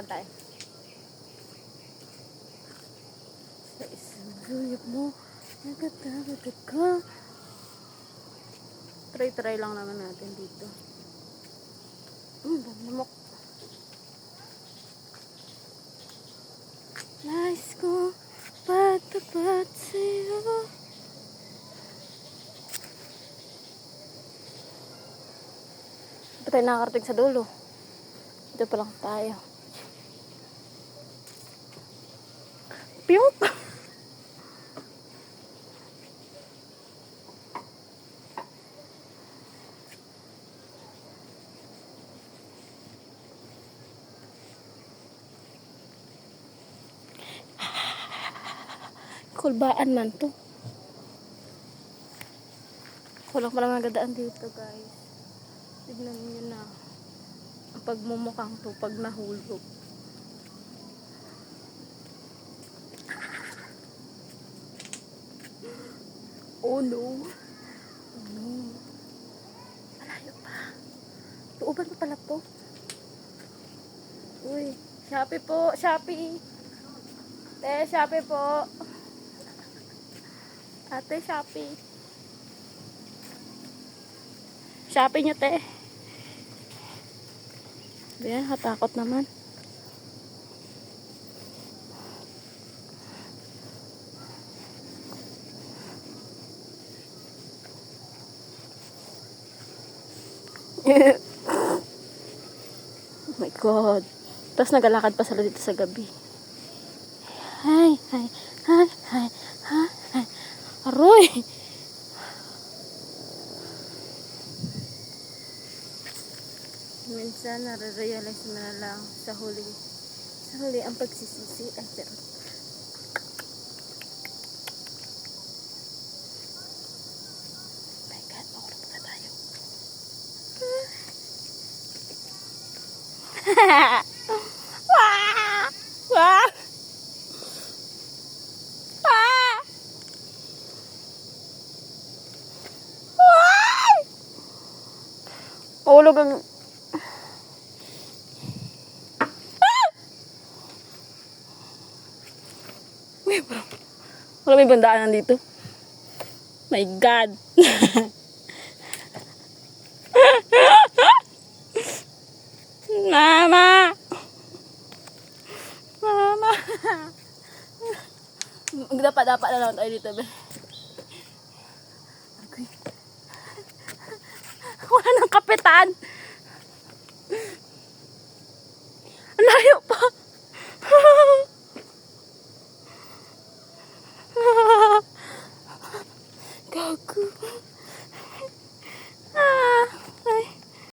tayo. Sa isang guyap mo, nagkatagot ako. Try lang naman natin dito. Lamok. Nais ko patapat sa'yo. Ito tayo nakakarating sa dulo. Ito pa lang tayo. Piyok! Kulbaan man to. Kulang pa lang nagadaan dito, guys. Tignan niyo na. Ang pagmumukhang to pag nahulog. Oh no. Oh no. Malayo pa. Tuuban pa pala to. Uy, Shopee po, Shopee. Shopee po. Ate, Shopee. Shopee nyo, te. Ayan, katakot naman. Oh my God. Tapos nagalakad pa sila dito sa gabi. Hi. Aroy! Minsan nare-realize mo na lang sa huli ang pagsisisi. Ay, pero my God, makulong na tayo. Ulog ang... Wala may bandaan dito. My God. Mama. Dapat na lang tayo dito, be. Okay. Wala nang kapitan. Ang layo pa. Gago.